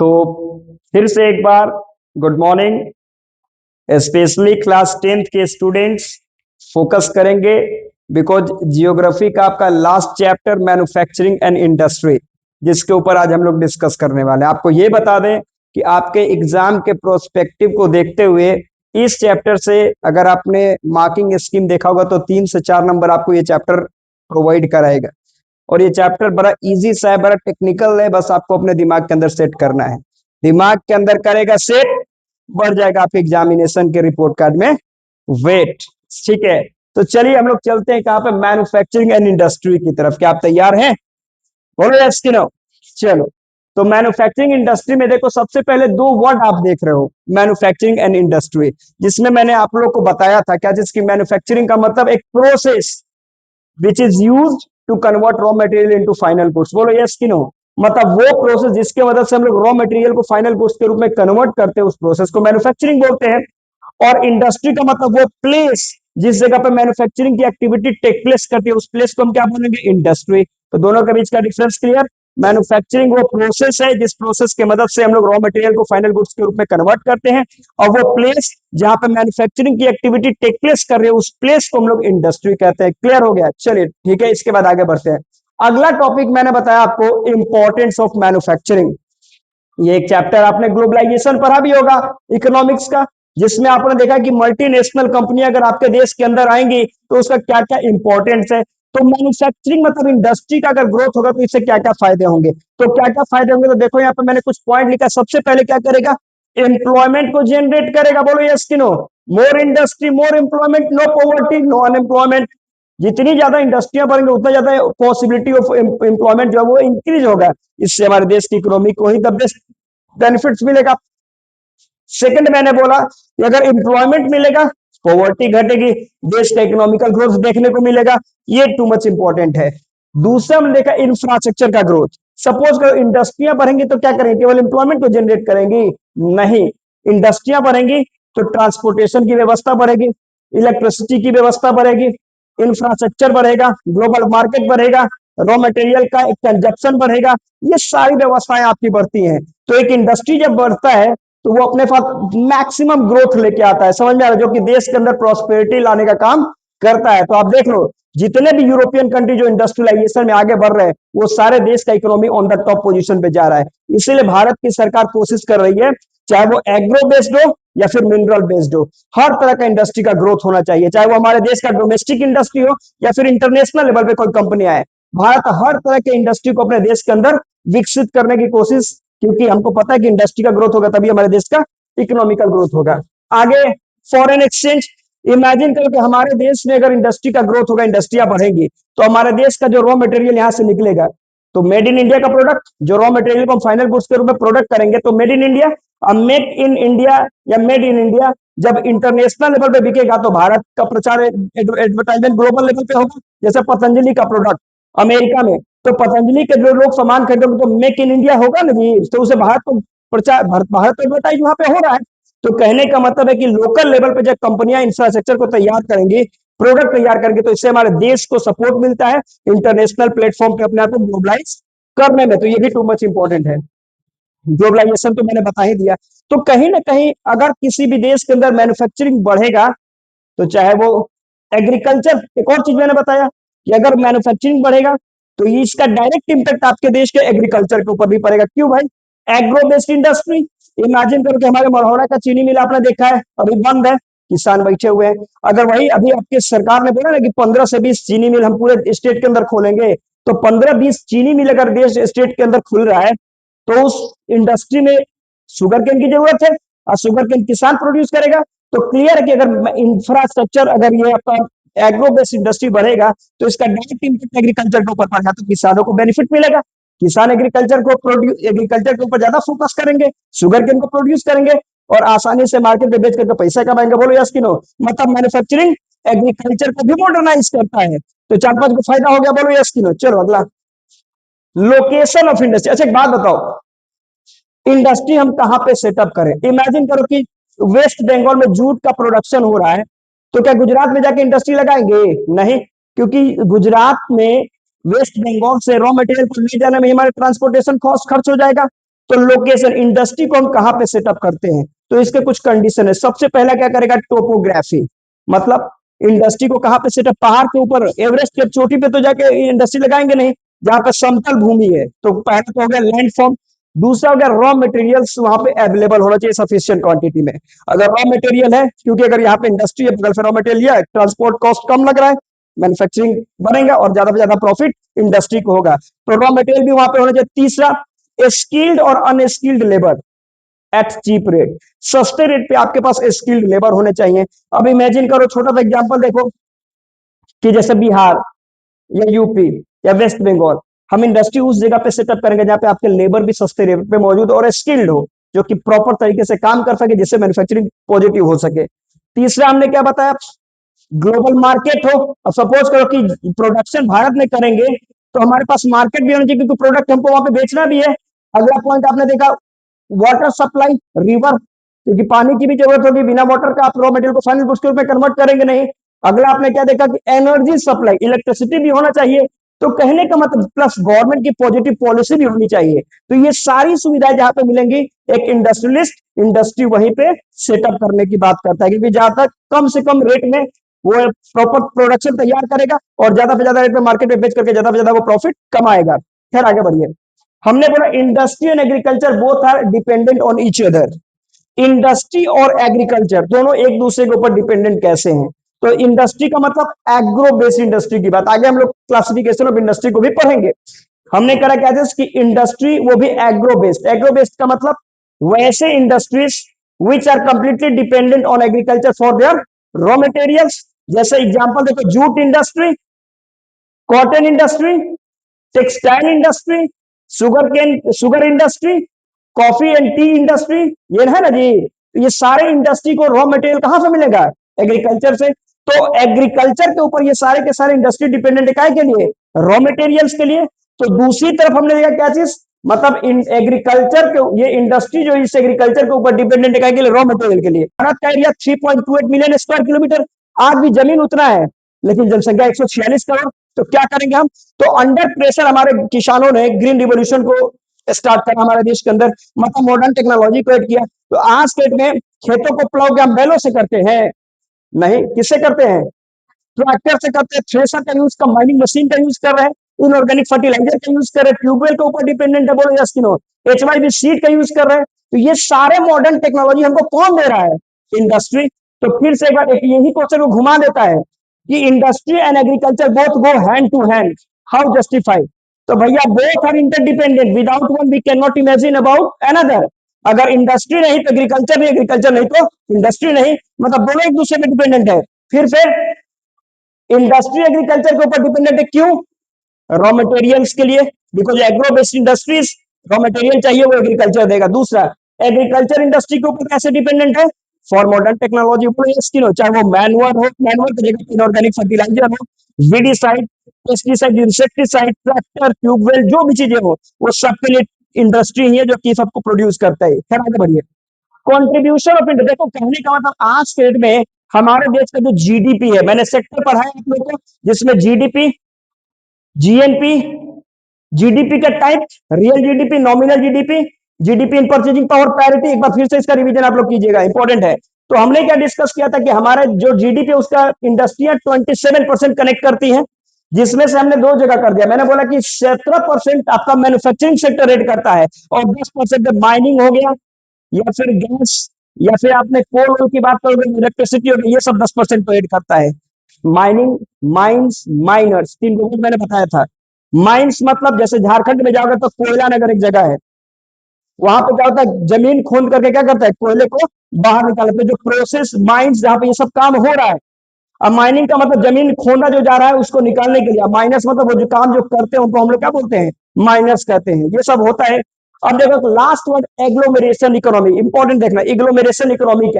तो फिर से एक बार good morning. Specially class 10th के स्टूडेंट्स फोकस करेंगे बिकॉज जियोग्राफी का आपका last chapter manufacturing and industry, जिसके ऊपर आज हम लोग डिस्कस करने वाले हैं। आपको ये बता दें कि आपके एग्जाम के प्रोस्पेक्टिव को देखते हुए इस चैप्टर से अगर आपने मार्किंग स्कीम देखा होगा तो 3 से 4 नंबर आपको ये चैप्टर प्रोवाइड कराएगा। और ये चैप्टर बड़ा इजी सा है, बड़ा टेक्निकल है, बस आपको अपने दिमाग के अंदर सेट करना है। दिमाग के अंदर करेगा सेट, बढ़ जाएगा आपके एग्जामिनेशन के रिपोर्ट कार्ड में वेट। ठीक है, तो चलिए हम लोग चलते हैं कहां पे, मैन्युफैक्चरिंग एंड इंडस्ट्री की तरफ। क्या आप तैयार हैं? बोलो यस कि नो। चलो, तो मैन्युफैक्चरिंग इंडस्ट्री में देखो, सबसे पहले 2 वर्ड आप देख रहे हो, मैन्युफैक्चरिंग एंड इंडस्ट्री, जिसमें मैंने आप लोग को बताया था क्या, जिसकी मैन्युफैक्चरिंग का मतलब एक process which is used to convert raw material into final goods. बोलो यस कि नो। मतलब वो प्रोसेस जिसके मदद से हम लोग रॉ मटेरियल को फाइनल गुड्स के रूप में कन्वर्ट करते हैं, उस प्रोसेस को मैन्युफैक्चरिंग बोलते हैं। और इंडस्ट्री का मतलब वो प्लेस जिस जगह पे मैन्युफैक्चरिंग की एक्टिविटी टेक प्लेस करती है, उस प्लेस को हम क्या बोलेंगे? इंडस्ट्री। तो दोनों के बीच का डिफरेंस क्लियर। मैन्युफैक्चरिंग वो प्रोसेस है जिस प्रोसेस की मदद से हम लोग रॉ मटेरियल को फाइनल गुड्स के रूप में कन्वर्ट करते हैं, और वो प्लेस जहां पे मैन्युफैक्चरिंग की एक्टिविटी टेक प्लेस कर रही है, उस प्लेस को हम लोग इंडस्ट्री कहते हैं। क्लियर हो गया? चलिए ठीक है, इसके बाद आगे बढ़ते हैं। अगला टॉपिक मैंने बताया आपको, इंपॉर्टेंस ऑफ मैन्युफैक्चरिंग। ये एक चैप्टर आपने ग्लोबलाइजेशन पढ़ा भी होगा इकोनॉमिक्स का, जिसमें आपने देखा कि मल्टीनेशनल कंपनी अगर आपके देश के अंदर आएंगी तो उसका क्या क्या इंपॉर्टेंस है। तो मैन्युफैक्चरिंग मतलब इंडस्ट्री का अगर ग्रोथ होगा तो इससे क्या क्या फायदे होंगे। तो क्या क्या फायदे होंगे, तो देखो यहाँ पे मैंने कुछ पॉइंट लिखा। सबसे पहले क्या करेगा? एम्प्लॉयमेंट को जनरेट करेगा। बोलो यस कि no. More industry more employment, no poverty no unemployment. जितनी ज्यादा इंडस्ट्रियां बढ़ेंगे उतना ज्यादा पॉसिबिलिटी ऑफ एम्प्लॉयमेंट जो है वो इंक्रीज होगा। इससे हमारे देश की इकोनॉमी को ही द बेस्ट बेनिफिट्स मिलेगा। सेकंड मैंने बोला कि अगर एम्प्लॉयमेंट मिलेगा, पॉवर्टी घटेगी, देश का इकोनॉमिकल ग्रोथ देखने को मिलेगा। ये टू मच इंपॉर्टेंट है। दूसरा हमने देखा इंफ्रास्ट्रक्चर का ग्रोथ। सपोज करो इंडस्ट्रियां बढ़ेंगी तो क्या करेंगे? केवल एम्प्लॉयमेंट को जनरेट करेंगी? नहीं, इंडस्ट्रियां बढ़ेंगी तो ट्रांसपोर्टेशन की व्यवस्था बढ़ेगी, इलेक्ट्रिसिटी की व्यवस्था बढ़ेगी, इंफ्रास्ट्रक्चर बढ़ेगा, ग्लोबल मार्केट बढ़ेगा, रॉ मटेरियल का कंजप्शन बढ़ेगा। ये सारी व्यवस्थाएं आपकी बढ़ती हैं। तो एक इंडस्ट्री जब बढ़ता है तो वो अपने पास मैक्सिमम ग्रोथ लेके आता है, समझ में आ रहा है, जो कि देश के अंदर प्रॉस्पेरिटी लाने का काम करता है। तो आप देख लो, जितने भी यूरोपियन कंट्री जो इंडस्ट्रियलाइजेशन में आगे बढ़ रहे हैं, वो सारे देश का economy on the top position पे जा रहा है। इसीलिए भारत की सरकार कोशिश कर रही है, चाहे वो एग्रो बेस्ड हो या फिर मिनरल बेस्ड हो, हर तरह का इंडस्ट्री का ग्रोथ होना चाहिए, चाहे वो हमारे देश का डोमेस्टिक इंडस्ट्री हो या फिर इंटरनेशनल लेवल पे कोई कंपनी आए। भारत हर तरह के इंडस्ट्री को अपने देश के अंदर विकसित करने की कोशिश, क्योंकि हमको पता है कि इंडस्ट्री का ग्रोथ होगा तभी हमारे देश का इकोनॉमिकल ग्रोथ होगा। आगे फॉरेन एक्सचेंज। इमेजिन करो कि हमारे देश में अगर इंडस्ट्री का ग्रोथ होगा, इंडस्ट्रियां बढ़ेंगी, तो हमारे देश का जो रॉ मटेरियल यहां से निकलेगा, तो मेड इन इंडिया का प्रोडक्ट, जो रॉ मटेरियल को हम फाइनल गुड्स के रूप में प्रोडक्ट करेंगे, तो मेड इन इंडिया। अब मेक इन इंडिया या मेड इन इंडिया जब इंटरनेशनल लेवल पे बिकेगा तो भारत का प्रचार एडवर्टाइजमेंट ग्लोबल लेवल पे होगा। जैसे पतंजलि का प्रोडक्ट अमेरिका में, तो पतंजलि के जो लोग सामान खरीदेंगे तो मेक इन इंडिया होगा ना जी, तो उसे भारत को प्रचार, भारत एडवर्टाइज वहां पे हो रहा है। तो कहने का मतलब है कि लोकल लेवल पे जब कंपनियां इंफ्रास्ट्रक्चर को तैयार करेंगी, प्रोडक्ट तैयार करेंगे, तो इससे हमारे देश को सपोर्ट मिलता है इंटरनेशनल प्लेटफॉर्म पे अपने आप को ग्लोबलाइज करने में। तो ये भी टू मच इंपॉर्टेंट है। ग्लोबलाइजेशन तो मैंने बता ही दिया। तो कहीं ना कहीं अगर किसी भी देश के अंदर मैन्युफैक्चरिंग बढ़ेगा, तो चाहे वो एग्रीकल्चर, एक और चीज मैंने बताया कि अगर मैन्युफैक्चरिंग बढ़ेगा तो इसका डायरेक्ट इंपैक्ट आपके देश के एग्रीकल्चर के ऊपर भी पड़ेगा। क्यों भाई? Agro based industry. इमेजिन करो कि हमारे मरहौड़ा का चीनी मिल आपने देखा है अभी बंद है, किसान बैठे हुए हैं। अगर वही अभी आपके सरकार ने बोला ना कि 15 से 20 चीनी मिल हम पूरे स्टेट के अंदर खोलेंगे, तो 15-20 चीनी मिल अगर देश स्टेट के अंदर खुल रहा है, तो उस इंडस्ट्री में शुगर केन की जरूरत है और शुगर केन किसान प्रोड्यूस करेगा। तो क्लियर है कि अगर इंफ्रास्ट्रक्चर, अगर ये आपका एग्रो बेस्ड इंडस्ट्री बढ़ेगा तो इसका डायरेक्ट इंपैक्ट एग्रीकल्चर के ऊपर पड़ेगा, तो किसानों को बेनिफिट मिलेगा। किसान एग्रीकल्चर के ऊपर ज्यादा फोकस करेंगे, शुगर केन को प्रोड्यूस करेंगे और आसानी से मार्केट में बेच करके पैसा कमाएंगे। बोलो यस कि नो। मतलब मैन्युफैक्चरिंग एग्रीकल्चर को भी मॉडर्नाइज करता है। तो 4-5 को फायदा हो गया। बोलो यस कि नो। चलो अगला, लोकेशन ऑफ इंडस्ट्री। अच्छा एक बात बताओ, इंडस्ट्री हम कहां पे सेटअप करें? इमेजिन करो कि वेस्ट बंगाल में जूट का प्रोडक्शन हो रहा है, तो क्या गुजरात में जाके इंडस्ट्री लगाएंगे? नहीं, क्योंकि गुजरात में वेस्ट बंगाल से रॉ मटेरियल को ले जाने में हमारे ट्रांसपोर्टेशन कॉस्ट खर्च हो जाएगा। तो लोकेशन, इंडस्ट्री को हम कहां पे सेटअप करते हैं, तो इसके कुछ कंडीशन है। सबसे पहला क्या करेगा, टोपोग्राफी, मतलब इंडस्ट्री को कहां पे सेटअप, पहाड़ के ऊपर एवरेस्ट के चोटी पे तो जाके इंडस्ट्री लगाएंगे नहीं, जहां पे समतल भूमि है। तो पहला तो हो गया लैंड फॉर्म। दूसरा हो गया रॉ मटेरियल्स वहां पे अवेलेबल होना चाहिए सफिशिएंट क्वांटिटी में। अगर रॉ मटेरियल है, क्योंकि अगर यहाँ पे इंडस्ट्री है, बगल से रॉ मटेरियल है, ट्रांसपोर्ट कॉस्ट कम लग रहा है, मैन्युफैक्चरिंग बनेगा और ज्यादा से ज्यादा प्रॉफिट इंडस्ट्री को होगा, तो रॉ मटेरियल भी वहां पे होना चाहिए। तीसरा, स्किल्ड और unskilled labour at cheap rate, सस्ते रेट पे आपके पास स्किल्ड लेबर होने चाहिए। अब इमेजिन करो, छोटा सा एग्जांपल देखो कि जैसे बिहार या यूपी या वेस्ट बंगाल, हम इंडस्ट्री उस जगह पे सेटअप करेंगे जहां पे आपके लेबर भी सस्ते रेट पे मौजूद और स्किल्ड हो, जो कि प्रॉपर तरीके से काम कर सके, जिससे मैन्युफैक्चरिंग पॉजिटिव हो सके। तीसरा हमने क्या बताया, ग्लोबल मार्केट हो। अब सपोज करो कि प्रोडक्शन भारत में करेंगे, तो हमारे पास मार्केट भी होना चाहिए, क्योंकि प्रोडक्ट हमको वहां पे बेचना भी है। अगला पॉइंट आपने देखा, वाटर सप्लाई, रिवर, क्योंकि पानी की भी जरूरत होगी, बिना वाटर का आप रॉ मटेरियल को फाइनल गुड्स के रूप में कन्वर्ट करेंगे नहीं। अगला आपने क्या देखा कि एनर्जी सप्लाई, इलेक्ट्रिसिटी भी होना चाहिए। तो कहने का मतलब प्लस गवर्नमेंट की पॉजिटिव पॉलिसी भी होनी चाहिए। तो ये सारी सुविधाएं जहां पे मिलेंगी, एक इंडस्ट्रियलिस्ट इंडस्ट्री वहीं पे सेटअप करने की बात करता है, क्योंकि जहां तक कम से कम रेट में वो प्रॉपर प्रोडक्शन तैयार करेगा और ज्यादा से ज्यादा रेट में मार्केट में बेच करके ज्यादा से ज्यादा वो प्रॉफिट कमाएगा। खैर आगे बढ़िए, हमने बोला industry and agriculture both are dependent on each other. Industry और एग्रीकल्चर दोनों एक दूसरे के ऊपर डिपेंडेंट कैसे हैं, तो इंडस्ट्री का मतलब एग्रो बेस्ड इंडस्ट्री की बात, आगे हम लोग क्लासिफिकेशन ऑफ इंडस्ट्री को भी पढ़ेंगे। हमने करा क्या कि इंडस्ट्री वो भी एग्रो बेस्ड, एग्रो बेस्ड का मतलब वैसे industries which are completely dependent on agriculture for their raw materials. जैसे एग्जांपल देखो, jute industry, cotton industry, textile industry, sugar industry, coffee and tea industry, ये है ना जी। ये सारे इंडस्ट्री को रॉ मटेरियल कहां से मिलेगा, एग्रीकल्चर से। तो एग्रीकल्चर के ऊपर ये सारे के सारे इंडस्ट्री डिपेंडेंट है, के लिए, रॉ मटेरियल्स के लिए। तो दूसरी तरफ हमने देखा क्या चीज, मतलब एग्रीकल्चर के, ये इंडस्ट्री जो इस एग्रीकल्चर के ऊपर डिपेंडेंट है, के लिए, रॉ मटेरियल के लिए। भारत का एरिया 3.28 मिलियन स्क्वायर किलोमीटर, आज भी जमीन उतना है, लेकिन जनसंख्या 146 करोड़। तो क्या करेंगे हम, तो अंडर प्रेशर हमारे किसानों ने ग्रीन रिवोल्यूशन को स्टार्ट करा हमारे देश के अंदर, मतलब मॉडर्न टेक्नोलॉजी को ऐड किया। तो आज के डेट में खेतों को प्लाउ क्या हम बैलों से करते हैं, नहीं, किससे करते हैं, ट्रैक्टर से करते हैं। थ्रेशर का यूज, कंबाइनिंग मशीन का यूज कर रहे हैं, इनऑर्गेनिक फर्टिलाइजर का यूज कर रहे हैं, ट्यूबवेल के ऊपर डिपेंडेंट है, बोलो यस कि नो, HYB सीड का यूज कर रहे हैं। तो ये सारे मॉडर्न टेक्नोलॉजी हमको कौन दे रहा है, इंडस्ट्री। तो फिर से एक बार एक यही क्वेश्चन को घुमा देता है कि industry and agriculture both go hand to hand, how justify. तो भैया both are interdependent, without one we can not imagine about another. अगर इंडस्ट्री नहीं तो एग्रीकल्चर नहीं, एग्रीकल्चर नहीं तो इंडस्ट्री नहीं, मतलब दोनों एक दूसरे पे डिपेंडेंट है। फिर से इंडस्ट्री एग्रीकल्चर के ऊपर डिपेंडेंट है, क्यों, रॉ मटेरियल्स के लिए, because agro based industries raw material चाहिए, वो एग्रीकल्चर देगा। दूसरा, एग्रीकल्चर इंडस्ट्री के ऊपर कैसे डिपेंडेंट है, फॉर मॉडर्न टेक्नोलॉजी, चाहे वो मैनुअल हो, मैनुअल की जगह इनऑर्गेनिक फर्टिलाइजर हो, weedicide, pesticide, insecticide, tractor, tubewell, जो भी चीजें हो, वो सबके लिए इंडस्ट्री ही है जो कि सबको प्रोड्यूस करता है। खैर आगे बढ़िए, कॉन्ट्रीब्यूशन ऑफ इंडिया, देखो कहने का मतलब आज के डेट में हमारे देश का जो जीडीपी है, मैंने सेक्टर पढ़ा है आप लोगों को, जिसमें जीडीपी, जीएनपी, जीडीपी का type, real GDP, nominal GDP, GDP in purchasing power parity. एक बार फिर से इसका रिवीजन आप लोग कीजिएगा, इंपॉर्टेंट है। तो हमने क्या डिस्कस किया था कि हमारा जो जीडीपी उसका इंडस्ट्रियां 27% कनेक्ट करती हैं, जिसमें से हमने दो जगह कर दिया। मैंने बोला कि 17% आपका मैन्युफैक्चरिंग सेक्टर रेट करता है, और 10% माइनिंग हो गया, या फिर गैस, या फिर आपने कोल की बात करोगे, इलेक्ट्रिसिटी हो गई, ये सब 10% पे रेट करता है। माइनिंग, माइंस, माइनर्स, तीन लोगों को मैंने बताया था। माइंस मतलब जैसे झारखंड में जाओगे तो कोयला नगर एक जगह है, वहां पे क्या होता है, जमीन खोद करके क्या करता है, कोयले को बाहर निकालते हैं, जो प्रोसेस माइंस जहां पे ये सब काम हो रहा है। अब माइनिंग का मतलब जमीन खोदा जो जा रहा है उसको निकालने के लिए, माइनस मतलब वो जो काम जो करते हैं उनको हम लोग क्या बोलते हैं, माइनस कहते हैं। ये सब होता है। अब देखो last word agglomeration economy, important देखना, एग्लोमेरेशन इकोनॉमी क्या है।